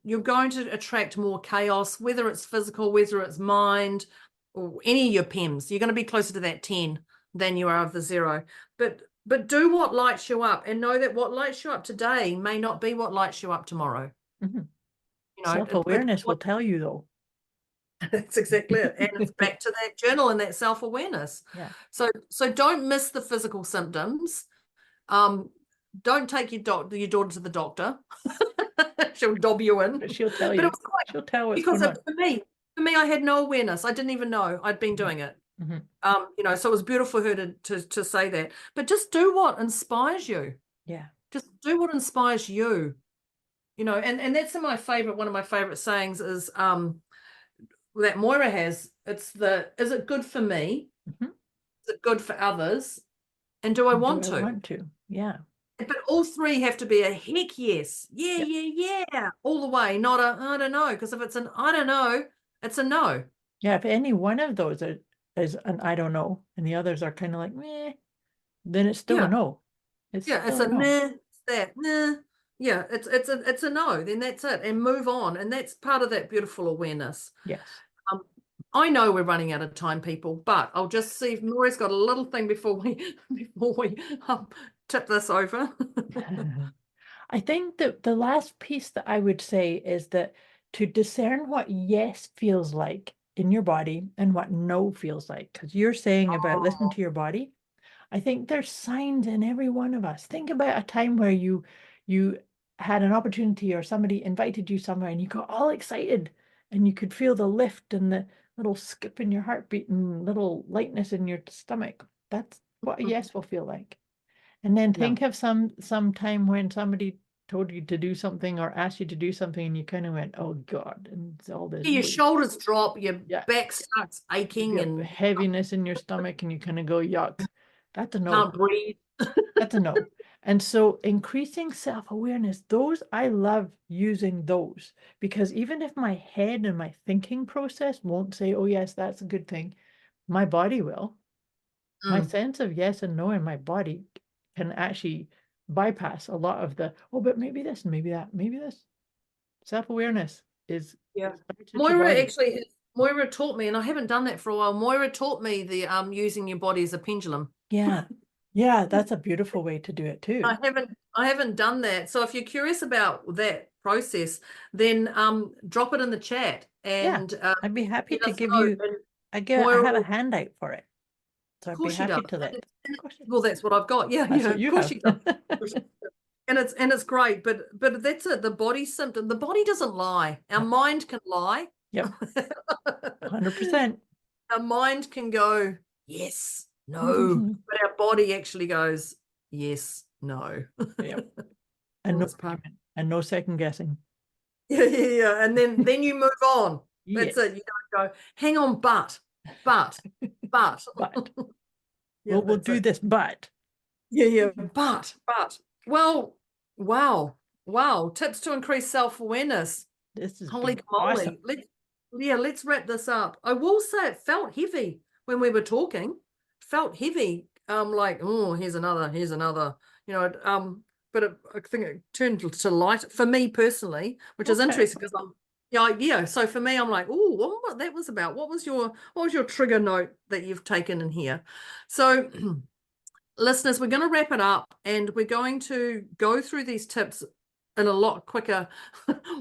attract more chaos, whether it's physical, whether it's mind, or any of your PEMs. You're going to be closer to that 10 than you are of the 0. But do what lights you up, and know that what lights you up today may not be what lights you up tomorrow. You know, self-awareness will tell you though. That's exactly it. And it's back to that journal and that self-awareness. Yeah. So don't miss the physical symptoms. Don't take your daughter to the doctor. She'll dob you in. But she'll tell But you. it was quite, She'll tell what's because going on. for me, I had no awareness. I didn't even know I'd been doing it. You know, so it was beautiful for her to say that. But just do what inspires you. Yeah. Just do what inspires you. You know, and that's one of my favorite sayings is that Moira has. It's is it good for me? Is it good for others? And do I want to? I want to? Yeah. But all three have to be a heck yes. Yeah. All the way, not a I don't know. Because if it's an I don't know, it's a no. Yeah, if any one of those is an I don't know, and the others are kind of like meh, then it's still a no. It's a no. nah, it's that nah. Yeah, it's a no. Then that's it, and move on. And that's part of that beautiful awareness. Yes. I know we're running out of time, people, but I'll just see if Moira's got a little thing before we tip this over. I think that the last piece that I would say is that to discern what yes feels like in your body and what no feels like, because you're saying about listen to your body. I think there's signs in every one of us. Think about a time where you had an opportunity or somebody invited you somewhere and you got all excited and you could feel the lift and the little skip in your heartbeat and little lightness in your stomach. That's what a yes will feel like. And then think of some time when somebody told you to do something or asked you to do something and you kind of went, oh God, and it's all this. Your shoulders drop, your back starts aching and heaviness in your stomach and you kind of go, yuck. That's a no. Can't breathe. That's a no. And so increasing self-awareness, I love using those, because even if my head and my thinking process won't say, oh yes, that's a good thing, my body will. My sense of yes and no in my body can actually bypass a lot of the, oh, but maybe this and maybe that, maybe this. Self-awareness is Moira taught me, and I haven't done that for a while. Moira taught me the using your body as a pendulum. Yeah, that's a beautiful way to do it too. I haven't done that. So if you're curious about that process, then drop it in the chat, and I'd be happy to give you. I have a handout for it, so I'd be happy to let. Well, that's what I've got. Yeah, of course you does. And it's great, but that's it. The body symptom. The body doesn't lie. Our mind can lie. Yep. 100%. Our mind can go yes, no, but our body actually goes yes, no. Yep. And no second guessing. Yeah. And then you move on. That's it. You don't go, hang on, but. We'll do this, but. Yeah. But. Well, wow. Tips to increase self-awareness. This is holy moly. Awesome. Let's wrap this up. I will say it felt heavy when we were talking. Felt heavy. Like, oh, here's another, you know, but I think it turned to light for me personally, which is interesting because so for me, I'm like, oh, what that was about. What was your trigger note that you've taken in here? So listeners, we're going to wrap it up and we're going to go through these tips in a lot quicker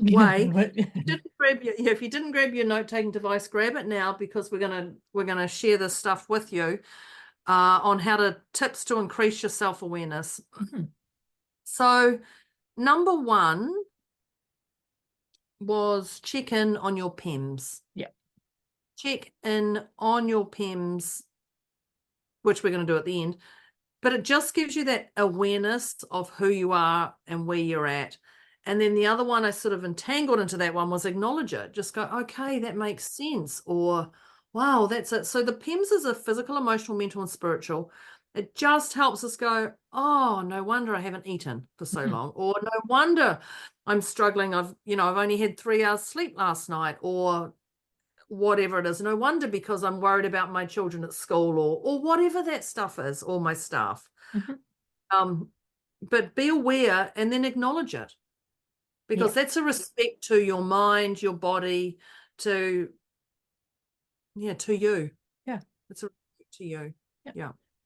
way. If you didn't grab your note-taking device, grab it now, because we're gonna share this stuff with you on tips to increase your self-awareness. So number 1 was check in on your PEMS. Check in on your PEMS, which we're going to do at the end. But it just gives you that awareness of who you are and where you're at. And then the other one I sort of entangled into that one was acknowledge it. Just go, okay, that makes sense. Or, wow, that's it. So the PEMS is a physical, emotional, mental, and spiritual. It just helps us go, oh, no wonder I haven't eaten for so long. Or no wonder I'm struggling. I've only had 3 hours sleep last night, or whatever it is. No wonder, because I'm worried about my children at school, or whatever that stuff is, or my staff. But be aware and then acknowledge it, because that's a respect to your mind, your body, to you. It's a respect to you.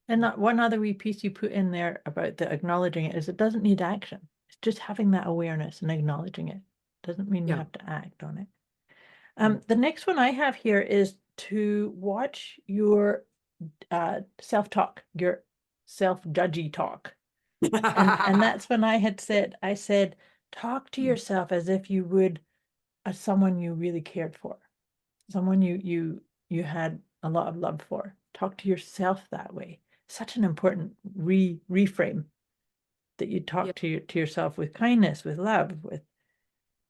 And that one other wee piece you put in there about the acknowledging it is it doesn't need action. It's just having that awareness and acknowledging it. Doesn't mean you Yeah. have to act on it. The next one I have here is to watch your self-talk, your self-judgy talk. And that's when I said, talk to yourself as if you would as someone you really cared for, someone you had a lot of love for. Talk to yourself that way. Such an important reframe that you Yeah. talk to yourself with kindness, with love, with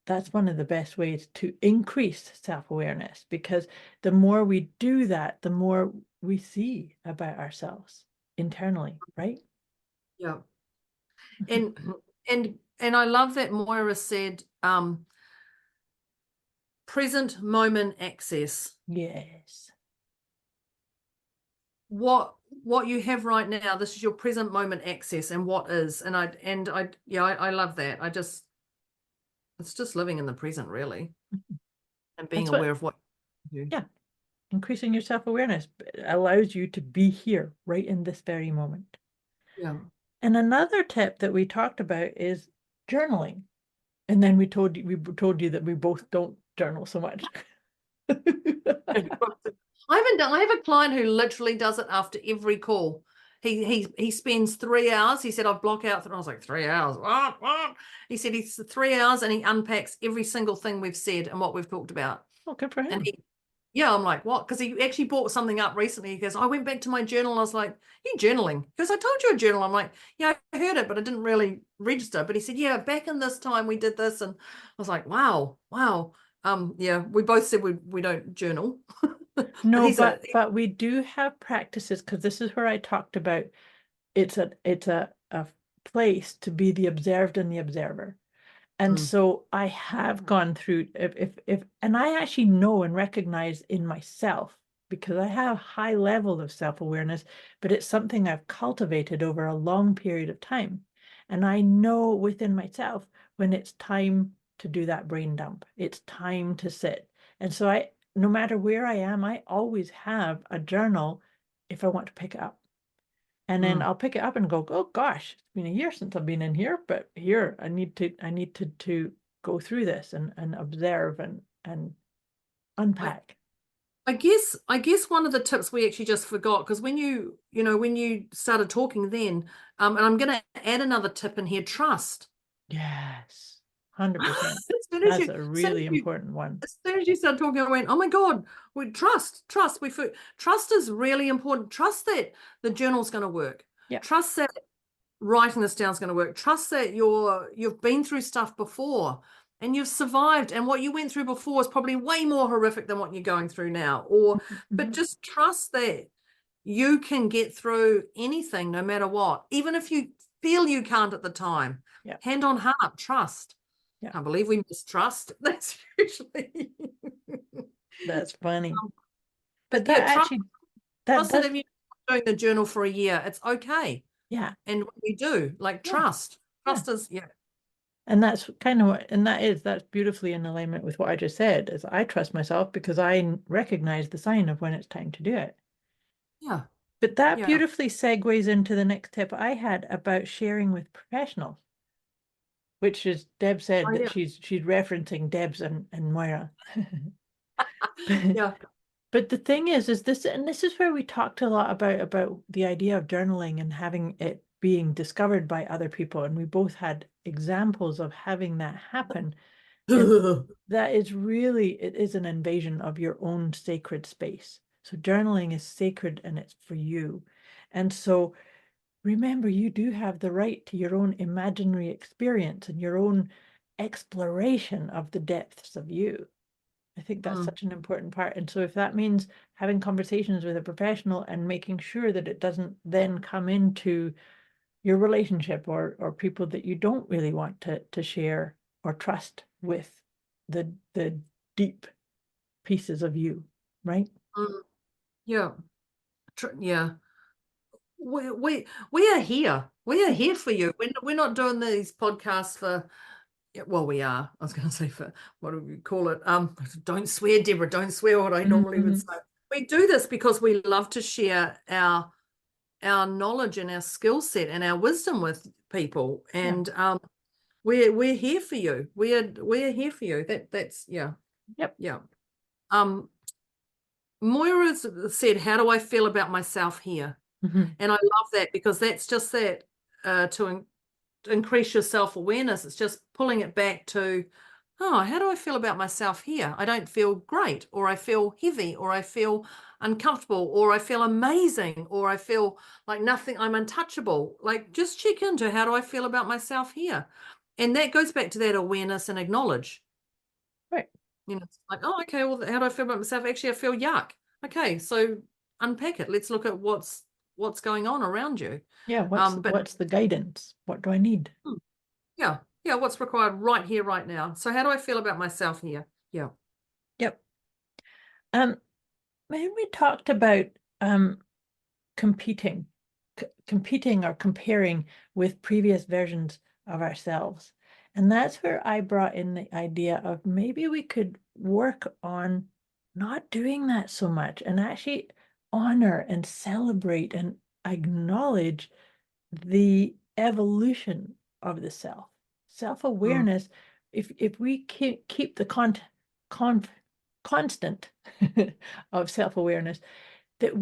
that's one of the best ways to increase self-awareness, because the more we do that, the more we see about ourselves internally, right? Yeah. And and I love that Moira said present moment access. Yes. What you have right now, this is your present moment access, and what is, and I love that. It's just living in the present, really, and being That's what, aware of what you do. yeah, increasing your self-awareness allows you to be here right in this very moment. Yeah. And another tip that we talked about is journaling. And then we told you that we both don't journal so much. I have a client who literally does it after every call. He spends 3 hours. He said, I block out. I was like, 3 hours. What? He said he's 3 hours and he unpacks every single thing we've said and what we've talked about. Oh, good for him. And yeah, I'm like, what? Because he actually brought something up recently. He goes, I went back to my journal. And I was like, you journaling? Because I told you a journal. I'm like, yeah, I heard it, but I didn't really register. But he said, yeah, back in this time we did this. And I was like, wow. Yeah, we both said we don't journal. No, but we do have practices, because this is where I talked about it's a place to be the observed and the observer. And so I have gone through if and I actually know and recognize in myself, because I have high level of self-awareness, but it's something I've cultivated over a long period of time. And I know within myself when it's time to do that brain dump, it's time to sit. And so no matter where I am, I always have a journal if I want to pick it up. And then I'll pick it up and go, oh gosh, it's been a year since I've been in here, but here I need to go through this and observe and unpack. I guess one of the tips we actually just forgot, because when you started talking then, and I'm going to add another tip in here, trust. Yes, 100%. As That's a really important one. as soon as you started talking, I went, oh my God, trust. Trust is really important. Trust that the journal's going to work. Yeah. Trust that writing this down is going to work. Trust that you've been through stuff before and you've survived, and what you went through before is probably way more horrific than what you're going through now. But just trust that you can get through anything no matter what, even if you feel you can't at the time. Yeah. Hand on heart, trust. Yeah. Can't believe we mistrust. That's usually That's funny. But that yeah, actually trust that if you're doing the journal for a year, it's okay. Yeah. And when you do, trust. Trust is And that's kind of what, and that's beautifully in alignment with what I just said, is I trust myself because I recognize the sign of when it's time to do it. Yeah. But that beautifully segues into the next tip I had about sharing with professionals, which is Deb said that she's referencing Debz and Moira. Yeah. But the thing is this, and this is where we talked a lot about the idea of journaling and having it being discovered by other people. And we both had examples of having that happen. And that is really, it is an invasion of your own sacred space. So journaling is sacred and it's for you. And so remember, you do have the right to your own imaginary experience and your own exploration of the depths of you. I think that's such an important part. And so if that means having conversations with a professional and making sure that it doesn't then come into your relationship or people that you don't really want to share or trust with the deep pieces of you, right? Yeah. Yeah. We are here. We are here for you. We're not doing these podcasts for, well, we are. I was going to say for, what do we call it? Don't swear, Deborah. Don't swear what I normally would say. We do this because we love to share our knowledge and our skill set and our wisdom with people. And we're here for you. We're here for you. That's yeah. Yep. Yeah. Moira said, how do I feel about myself here? Mhm. And I love that, because that's just that to increase your self-awareness. It's just pulling it back to, oh, how do I feel about myself here? I don't feel great, or I feel heavy, or I feel uncomfortable, or I feel amazing, or I feel like nothing, I'm untouchable. Like, just check into, how do I feel about myself here? And that goes back to that awareness and acknowledge. Right. You know, it's like, oh, okay, well, how do I feel about myself? Actually, I feel yuck. Okay, so unpack it. Let's look at what's going on around you. Yeah. But What's the guidance? What do I need? yeah, what's required right here, right now. So how do I feel about myself here? Yeah. Yep. When we talked about competing, competing or comparing with previous versions of ourselves. And that's where I brought in the idea of maybe we could work on not doing that so much and actually honor and celebrate and acknowledge the evolution of the self. Self-awareness, if we keep the constant of self-awareness, that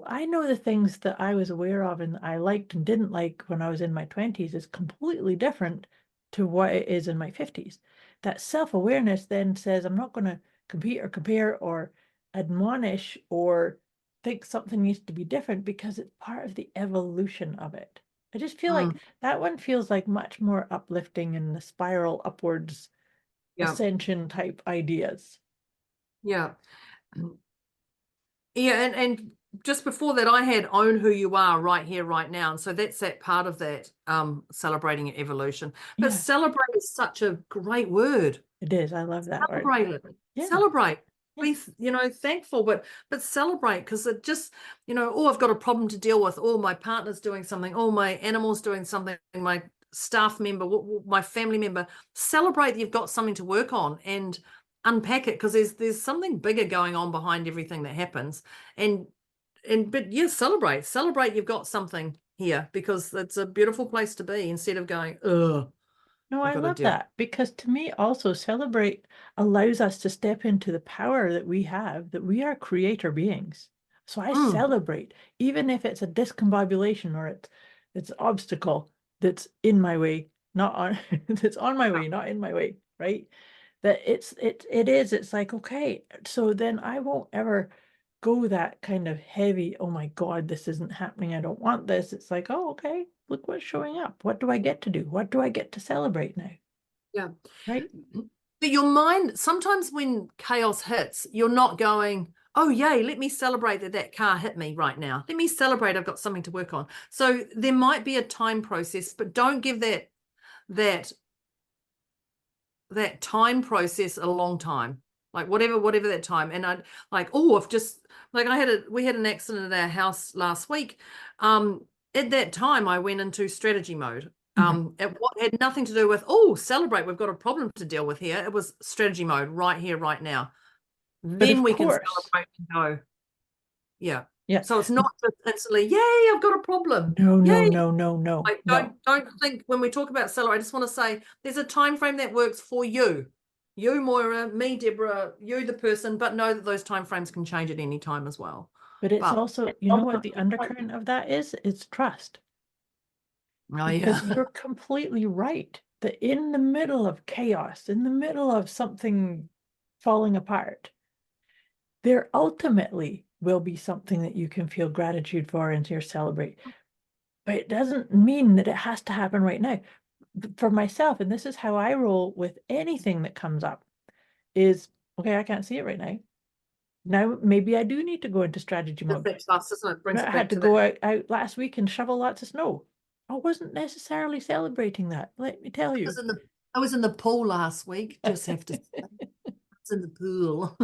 I know the things that I was aware of and I liked and didn't like when I was in my 20s is completely different to what it is in my 50s. That self-awareness then says, I'm not going to compete or compare or admonish or think something needs to be different, because it's part of the evolution of it. I just feel like that one feels like much more uplifting and the spiral upwards Yeah. ascension type ideas. Yeah. Yeah. And just before that, I had own who you are right here, right now. And so that's that part of that, celebrating your evolution. But Yeah, celebrate is such a great word. it is. I love that word. Celebrate it. Yeah. Celebrate. Yeah. Be, thankful, but celebrate, because it just, oh, I've got a problem to deal with. Oh, my partner's doing something. Oh, my animal's doing something. My staff member, my family member. Celebrate that you've got something to work on and unpack it, because there's something bigger going on behind everything that happens. But yeah, celebrate you've got something here, because it's a beautiful place to be, instead of going, ugh, No, I've I got to love deal. that, because to me also celebrate allows us to step into the power that we have, that we are creator beings. So I celebrate, even if it's a discombobulation or it's an obstacle that's in my way, not on that's on my way, not in my way, right? That it's like, okay, so then I won't ever go that kind of heavy, oh my God, this isn't happening, I don't want this. It's like, oh, okay, look what's showing up. What do I get to do? What do I get to celebrate now? Yeah. Right? But your mind, sometimes when chaos hits, you're not going, oh, yay, let me celebrate that car hit me right now. Let me celebrate I've got something to work on. So there might be a time process, but don't give that time process a long time. Like whatever that time. And I like, oh, I've just like we had an accident at our house last week. At that time I went into strategy mode. It had nothing to do with, oh, celebrate, we've got a problem to deal with here. It was strategy mode right here, right now. But Then of we can course, celebrate and go, yeah. yeah. So it's not just instantly, yay, I've got a problem. No, no, Yay. no, no, no, Like, no. don't think when we talk about celebrate, I just want to say there's a time frame that works for you. You, Moira, me, Deborah, you, the person, but know that those time frames can change at any time as well. But it's But also, you know what the undercurrent of that is? It's trust. oh Because yeah. you're completely right that in the middle of chaos, in the middle of something falling apart, there ultimately will be something that you can feel gratitude for and to celebrate. But it doesn't mean that it has to happen right now. For myself, and this is how I roll with anything that comes up, is okay, I can't see it right now. Now maybe I do need to go into strategy It's mode. that trust, isn't it? Brings I it had back to to go that. out last week and shovel lots of snow. I wasn't necessarily celebrating that, let me tell you. I was in the pool last week, just have to say. I was in the pool.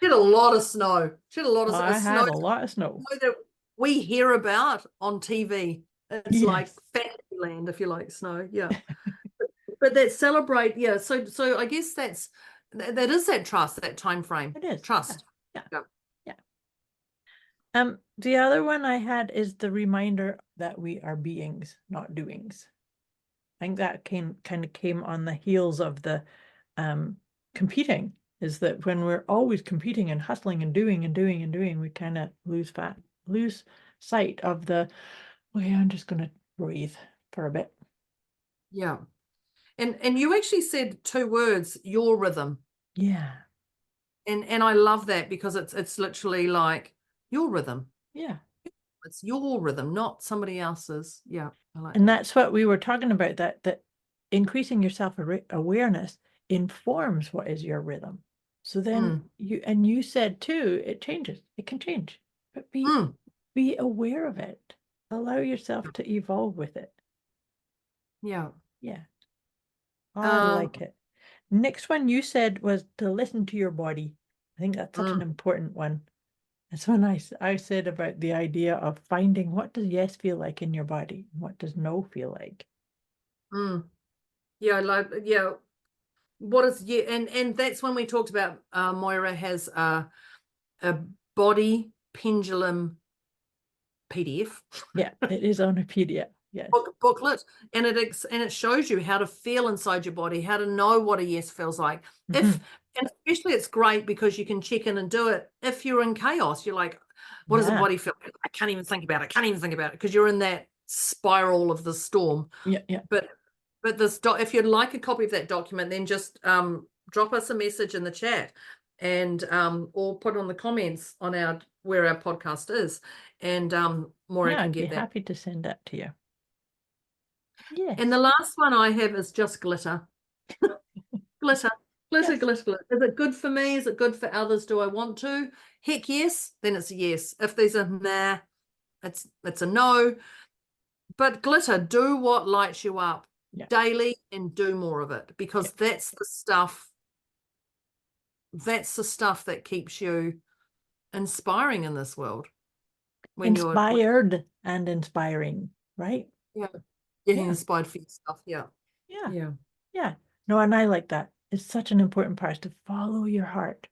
She had a lot of snow. She had a lot of I snow had a lot of snow. that we hear about on TV. It's like Yes, Fantasyland, if you like snow. Yeah. But that celebrate, yeah. So I guess that is that trust, that time frame. it is. Trust. Yeah, Yeah. yeah. The other one I had is the reminder that we are beings, not doings. I think that kind of came on the heels of the competing, is that when we're always competing and hustling and doing, we kind of lose sight of the, well, yeah, I'm just going to breathe for a bit. Yeah. And you actually said 2 words, your rhythm. Yeah. And I love that, because it's literally like your rhythm. Yeah. It's your rhythm, not somebody else's. Yeah. I like And that. that's what we were talking about, that increasing your self-awareness informs what is your rhythm. So then you said too, it changes. It can change. But be aware of it. Allow yourself to evolve with it. Yeah. Yeah. I like it. Next one you said was to listen to your body. I think that's such an important one. That's when I said about the idea of finding what does yes feel like in your body and what does no feel like. Yeah, what is, and that's when we talked about Moira has a body pendulum PDF. Yeah, it is on a PDF. Yes. Booklet, and it shows you how to feel inside your body, how to know what a yes feels like. And especially it's great because you can check in and do it if you're in chaos. You're like, what does the body feel like? I can't even think about it, because you're in that spiral of the storm. Yeah. But this if you'd like a copy of that document, then just drop us a message in the chat, and or put on the comments on where our podcast is, and Moira can get that. I'd be happy to send that to you. Yes. And the last one I have is just glitter. Glitter. Is it good for me? Is it good for others? Do I want to? Heck yes, then it's a yes. If there's a nah, it's a no. But glitter, do what lights you up daily, and do more of it, because that's the stuff that keeps you inspiring in this world. When inspired and inspiring, right? Yeah. Getting inspired for yourself. Yeah. No, and I like that. It's such an important part to follow your heart.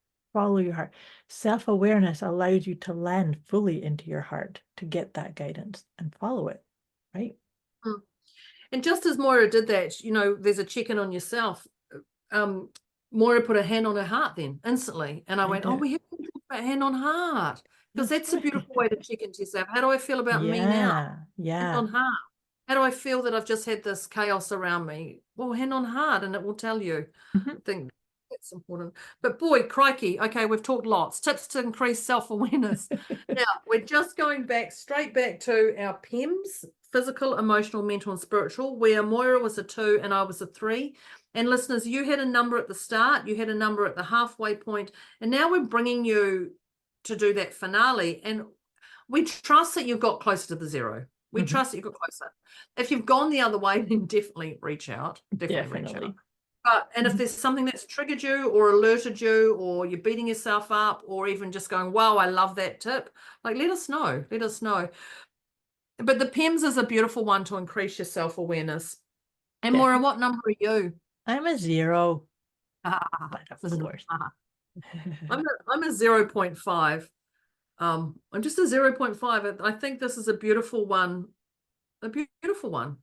Self-awareness allows you to land fully into your heart to get that guidance and follow it, right? And just as Moira did that, there's a check-in on yourself. Moira put a hand on her heart then instantly. And I went, we have to talk about hand on heart, because that's a beautiful way to check into yourself. How do I feel about me now? Hand on heart. How do I feel that I've just had this chaos around me? Well, hand on heart, and it will tell you. I think that's important. But boy, crikey. Okay, we've talked lots. Tips to increase self-awareness. Now, we're just going straight back to our PEMS, physical, emotional, mental, and spiritual, where Moira was a 2 and I was a 3. And listeners, you had a number at the start, you had a number at the halfway point, and now we're bringing you to do that finale. And we trust that you've got closer to the 0. We trust that you got closer. If you've gone the other way, then definitely reach out. Definitely reach out. And if there's something that's triggered you or alerted you, or you're beating yourself up, or even just going, wow, I love that tip, like, let us know. But the PEMS is a beautiful one to increase your self-awareness. And Moira, what number are you? I'm a 0. But of course. I'm a 0.5. I'm just a 0.5. I think this is a beautiful one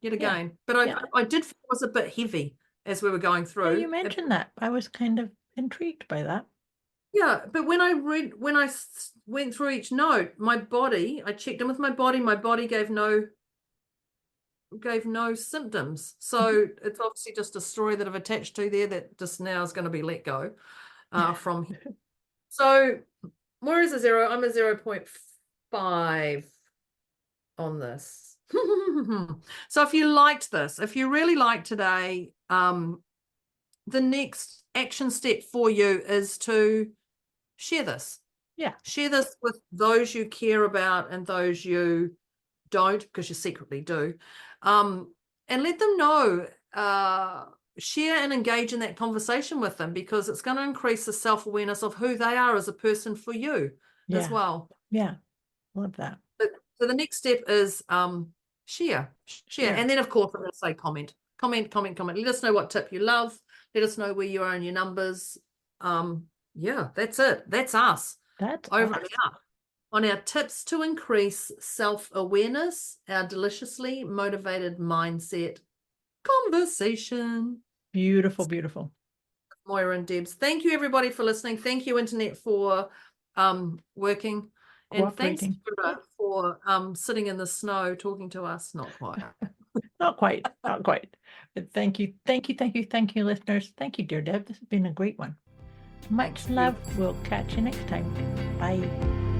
yet again. But I did feel it was a bit heavy as we were going through. You mentioned that. I was kind of intrigued by that. Yeah, but when I went through each note, I checked in with my body gave no symptoms. So it's obviously just a story that I've attached to there that just now is going to be let go from here. So Moira's a 0. I'm a 0.5 on this. So if you liked this, if you really liked today, the next action step for you is to share this. Yeah. Share this with those you care about and those you don't, because you secretly do. And let them know, share and engage in that conversation with them, because it's going to increase the self-awareness of who they are as a person for you as well. Yeah. Love that. So the next step is share. And then, of course, I'm going to say comment. Let us know what tip you love. Let us know where you are in your numbers. That's it. That's us. That's over and out on our tips to increase self-awareness, our deliciously motivated mindset conversation. Beautiful, beautiful. Moira and Debz. Thank you, everybody, for listening. Thank you, Internet, for working. And thanks, Cooperating. for sitting in the snow talking to us. Not quite. Not quite, not quite. But thank you, thank you, thank you, thank you, listeners. Thank you, dear Deb. This has been a great one. Much love. We'll catch you next time. Bye.